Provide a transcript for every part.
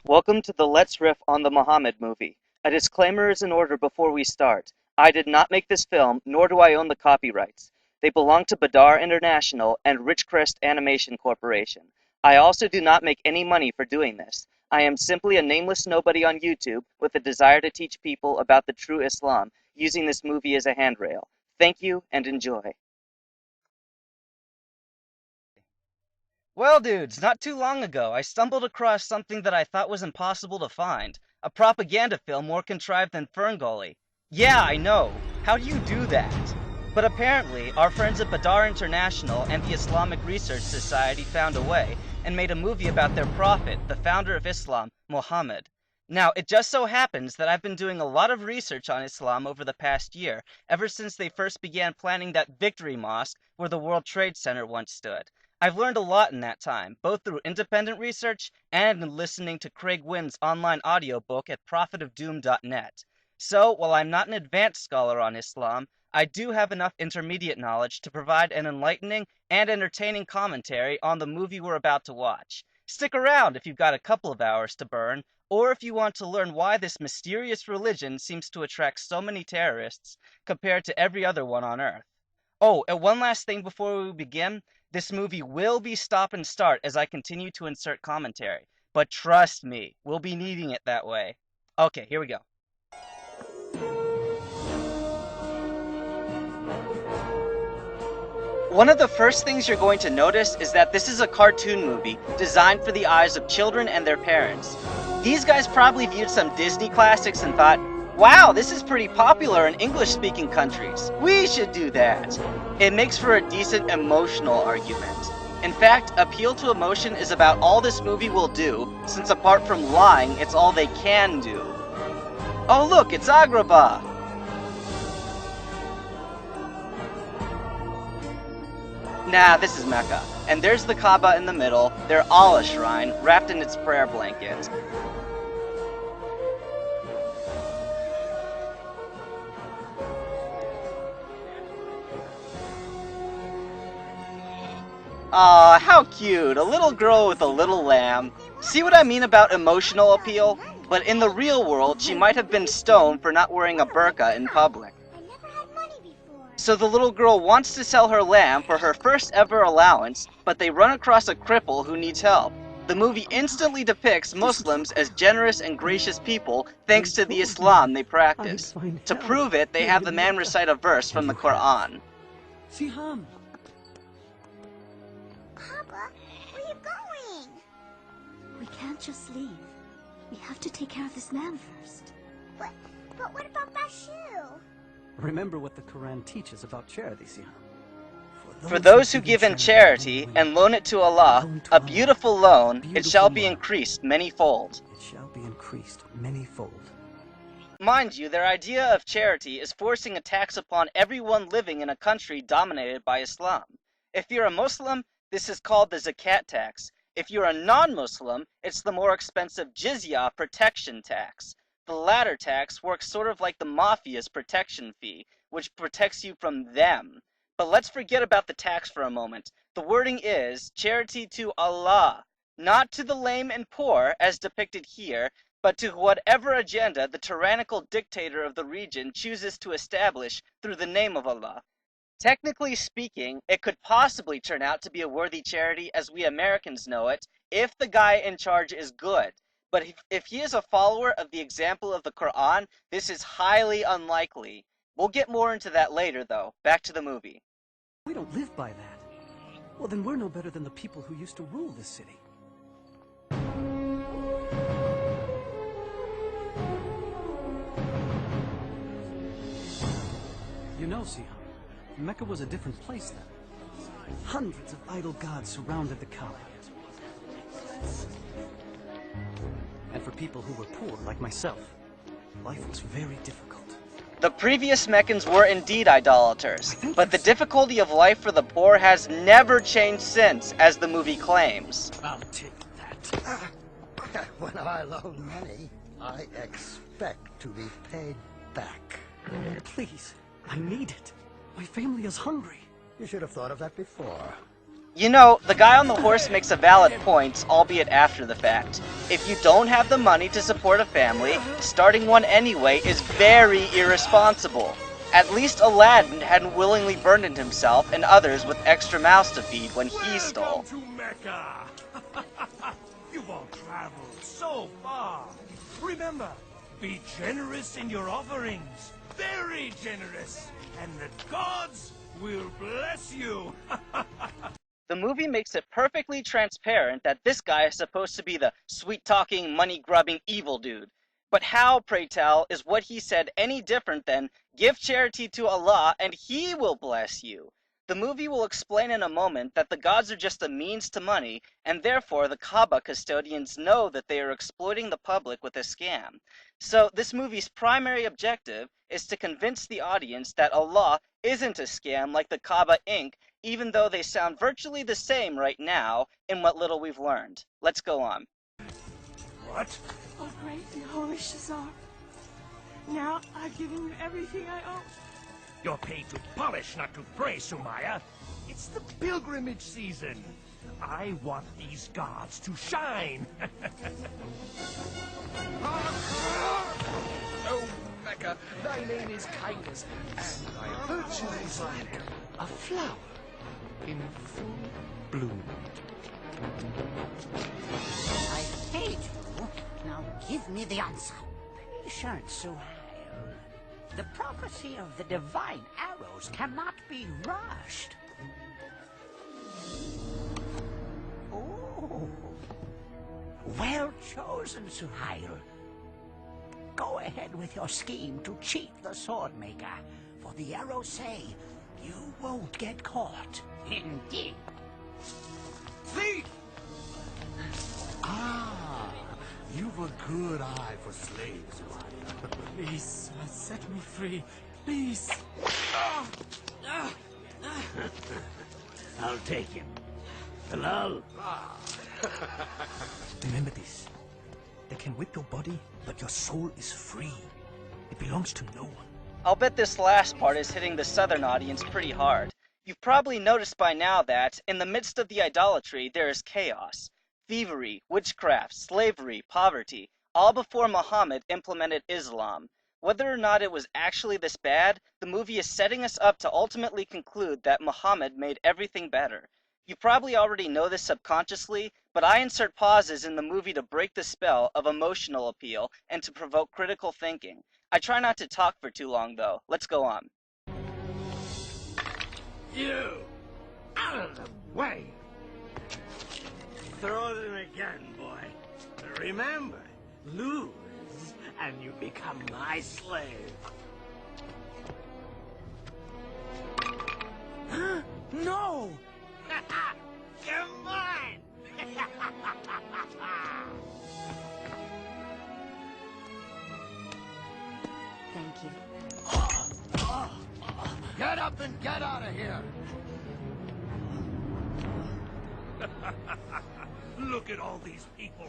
Welcome to the Let's Riff on the Muhammad movie. A disclaimer is in order before we start. I did not make this film, nor do I own the copyrights. They belong to Badar International and Ridgecrest Animation Corporation. I also do not make any money for doing this. I am simply a nameless nobody on YouTube with a desire to teach people about the true Islam, using this movie as a handrail. Thank you and enjoy. Well, dudes, not too long ago, I stumbled across something that I thought was impossible to find. A propaganda film more contrived than Ferngully. Yeah, I know. How do you do that? But apparently, our friends at Badar International and the Islamic Research Society found a way and made a movie about their prophet, the founder of Islam, Muhammad. Now, it just so happens that I've been doing a lot of research on Islam over the past year, ever since they first began planning that Victory Mosque where the World Trade Center once stood. I've learned a lot in that time, both through independent research and in listening to Craig Wynn's online audiobook at prophetofdoom.net. So, while I'm not an advanced scholar on Islam, I do have enough intermediate knowledge to provide an enlightening and entertaining commentary on the movie we're about to watch. Stick around if you've got a couple of hours to burn, or if you want to learn why this mysterious religion seems to attract so many terrorists compared to every other one on Earth. Oh, and one last thing before we begin. This movie will be stop and start as I continue to insert commentary. But trust me, we'll be needing it that way. Okay, here we go. One of the first things you're going to notice is that this is a cartoon movie designed for the eyes of children and their parents. These guys probably viewed some Disney classics and thought, wow, this is pretty popular in English-speaking countries. We should do that. It makes for a decent emotional argument. In fact, appeal to emotion is about all this movie will do, since apart from lying, it's all they can do. Oh look, it's Agrabah! Nah, this is Mecca. And there's the Kaaba in the middle, their Allah shrine, wrapped in its prayer blanket. Aw, how cute, a little girl with a little lamb. See what I mean about emotional appeal? But in the real world, she might have been stoned for not wearing a burqa in public. So the little girl wants to sell her lamb for her first ever allowance, but they run across a cripple who needs help. The movie instantly depicts Muslims as generous and gracious people thanks to the Islam they practice. To prove it, they have the man recite a verse from the Quran. Siham! Papa, where are you going? We can't just leave. We have to take care of this man first. But what about Bashu? Remember what the Quran teaches about charity, Siham. For those who give in charity and loan it to Allah, a beautiful loan, it shall be increased many-fold. It shall be increased many-fold. Mind you, their idea of charity is forcing a tax upon everyone living in a country dominated by Islam. If you're a Muslim, this is called the zakat tax. If you're a non-Muslim, it's the more expensive jizya protection tax. The latter tax works sort of like the mafia's protection fee, which protects you from them. But let's forget about the tax for a moment. The wording is charity to Allah, not to the lame and poor as depicted here, but to whatever agenda the tyrannical dictator of the region chooses to establish through the name of Allah. Technically speaking, it could possibly turn out to be a worthy charity as we Americans know it, if the guy in charge is good. But if he is a follower of the example of the Quran, this is highly unlikely. We'll get more into that later, though. Back to the movie. We don't live by that. Well, then we're no better than the people who used to rule this city. You know, Siham, Mecca was a different place then. Hundreds of idol gods surrounded the Kaaba. And for people who were poor, like myself, life was very difficult. The previous Meccans were indeed idolaters, but the difficulty of life for the poor has never changed since, as the movie claims. I'll take that. When I loan money, I expect to be paid back. Please, I need it. My family is hungry. You should have thought of that before. You know, the guy on the horse makes a valid point, albeit after the fact. If you don't have the money to support a family, starting one anyway is very irresponsible. At least Aladdin hadn't willingly burdened himself and others with extra mouths to feed when he stole. Welcome to Mecca! You've all traveled so far. Remember, be generous in your offerings. Very generous. And the gods will bless you. The movie makes it perfectly transparent that this guy is supposed to be the sweet-talking, money-grubbing evil dude. But how, pray tell, is what he said any different than, give charity to Allah and He will bless you? The movie will explain in a moment that the gods are just a means to money, and therefore the Kaaba custodians know that they are exploiting the public with a scam. So this movie's primary objective is to convince the audience that Allah isn't a scam like the Kaaba Inc., even though they sound virtually the same right now in what little we've learned. Let's go on. What? Oh, great and holy Shazar. Now I've given you everything I own. You're paid to polish, not to pray, Sumaya. It's the pilgrimage season. I want these gods to shine. Oh, Mecca, thy name is kindness, and thy virtue is like a flower in full bloom. I paid you. Now give me the answer. Patient Suhail. The prophecy of the divine arrows cannot be rushed. Oh. Well chosen, Suhail. Go ahead with your scheme to cheat the sword maker, for the arrows say you won't get caught. Indeed. Thief! Ah, you've a good eye for slaves, Maya. Please, set me free. Please. I'll take him. Halal. Remember this. They can whip your body, but your soul is free. It belongs to no one. I'll bet this last part is hitting the southern audience pretty hard. You've probably noticed by now that, in the midst of the idolatry, there is chaos. Thievery, witchcraft, slavery, poverty, all before Muhammad implemented Islam. Whether or not it was actually this bad, the movie is setting us up to ultimately conclude that Muhammad made everything better. You probably already know this subconsciously, but I insert pauses in the movie to break the spell of emotional appeal and to provoke critical thinking. I try not to talk for too long though. Let's go on. You! Out of the way! Throw them again, boy. Remember, lose, and you become my slave. No! You're mine! Thank you. Get up and get out of here! Look at all these people.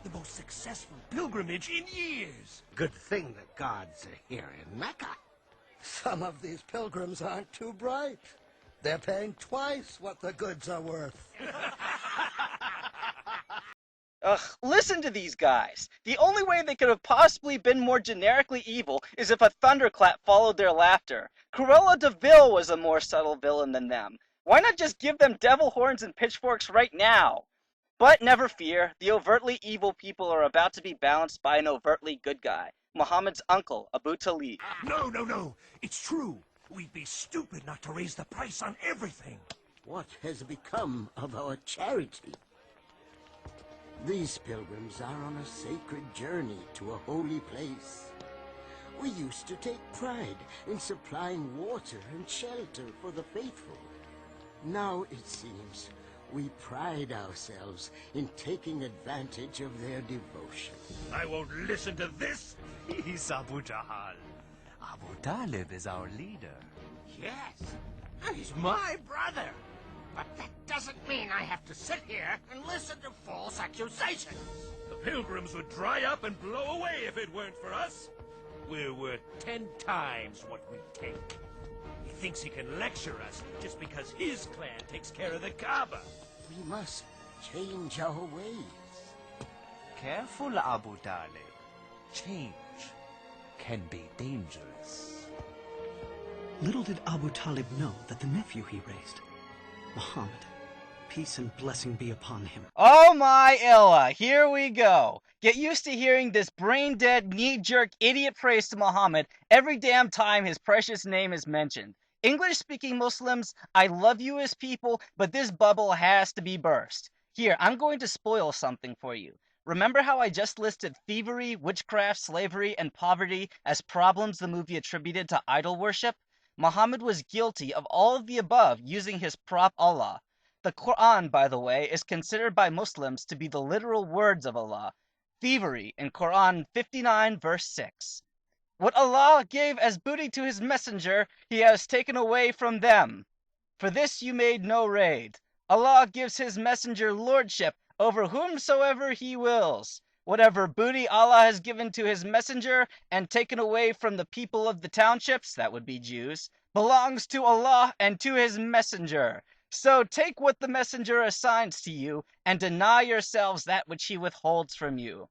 The most successful pilgrimage in years. Good thing the gods are here in Mecca. Some of these pilgrims aren't too bright. They're paying twice what the goods are worth. Ugh, listen to these guys. The only way they could have possibly been more generically evil is if a thunderclap followed their laughter. Cruella de Vil was a more subtle villain than them. Why not just give them devil horns and pitchforks right now? But never fear, the overtly evil people are about to be balanced by an overtly good guy. Muhammad's uncle, Abu Talib. No. It's true. We'd be stupid not to raise the price on everything. What has become of our charity? These pilgrims are on a sacred journey to a holy place. We used to take pride in supplying water and shelter for the faithful. Now, it seems, we pride ourselves in taking advantage of their devotion. I won't listen to this. He's Abu Jahal. Abu Talib is our leader. Yes, and he's my brother. But that doesn't mean I have to sit here and listen to false accusations. The pilgrims would dry up and blow away if it weren't for us. We're worth 10 times what we take. If thinks he can lecture us just because his clan takes care of the Kaaba. We must change our ways. Careful, Abu Talib. Change can be dangerous. Little did Abu Talib know that the nephew he raised, Muhammad, peace and blessing be upon him. Oh my Illa, here we go. Get used to hearing this brain-dead, knee-jerk idiot praise to Muhammad every damn time his precious name is mentioned. English-speaking Muslims, I love you as people, but this bubble has to be burst. Here, I'm going to spoil something for you. Remember how I just listed thievery, witchcraft, slavery, and poverty as problems the movie attributed to idol worship? Muhammad was guilty of all of the above using his prop Allah. The Quran, by the way, is considered by Muslims to be the literal words of Allah. Thievery in Quran 59 verse 6. What Allah gave as booty to his messenger, he has taken away from them. For this you made no raid. Allah gives his messenger lordship over whomsoever he wills. Whatever booty Allah has given to his messenger and taken away from the people of the townships, that would be Jews, belongs to Allah and to his messenger. So take what the messenger assigns to you and deny yourselves that which he withholds from you.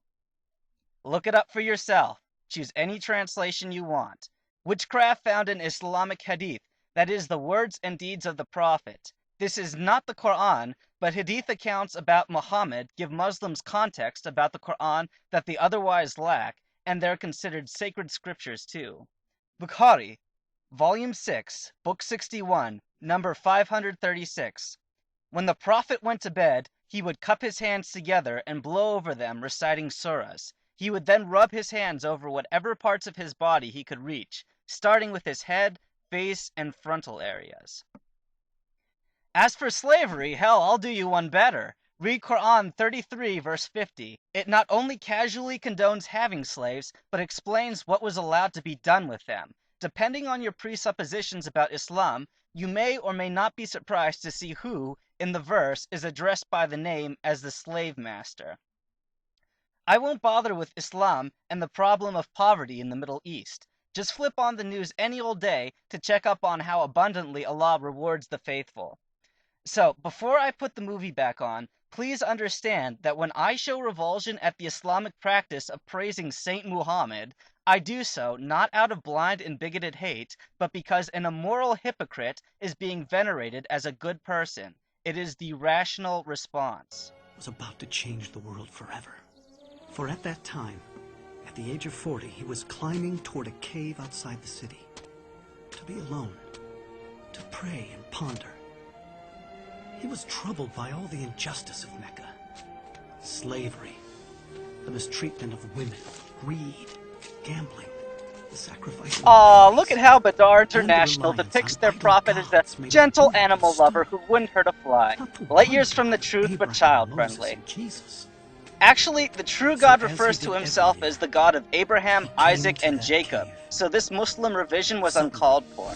Look it up for yourself. Choose any translation you want. Witchcraft found in Islamic hadith, that is the words and deeds of the Prophet. This is not the Quran, but hadith accounts about Muhammad give Muslims context about the Quran that they otherwise lack, and they're considered sacred scriptures too. Bukhari, Volume 6, Book 61, number 536. When the Prophet went to bed, he would cup his hands together and blow over them, reciting surahs. He would then rub his hands over whatever parts of his body he could reach, starting with his head, face, and frontal areas. As for slavery, hell, I'll do you one better. Read Quran 33 verse 50. It not only casually condones having slaves, but explains what was allowed to be done with them. Depending on your presuppositions about Islam, you may or may not be surprised to see who, in the verse, is addressed by the name as the slave master. I won't bother with Islam and the problem of poverty in the Middle East. Just flip on the news any old day to check up on how abundantly Allah rewards the faithful. So, before I put the movie back on, please understand that when I show revulsion at the Islamic practice of praising Saint Muhammad, I do so not out of blind and bigoted hate, but because an immoral hypocrite is being venerated as a good person. It is the rational response. Was about to change the world forever. For at that time, at the age of 40, he was climbing toward a cave outside the city. To be alone, to pray and ponder. He was troubled by all the injustice of Mecca. Slavery, the mistreatment of women, greed, gambling, the sacrifice of babies, Look at how Badar and the International reliance depicts on their idol prophet as gods a made gentle of wood animal and stone. lover who wouldn't hurt a fly. Not the Light one years from the truth, but Abraham, child Moses, friendly. and Jesus. Actually, the true So God as refers he to did himself everywhere, as the God of Abraham, he came Isaac, to and that Jacob, cave. so this Muslim revision was Suddenly, uncalled for.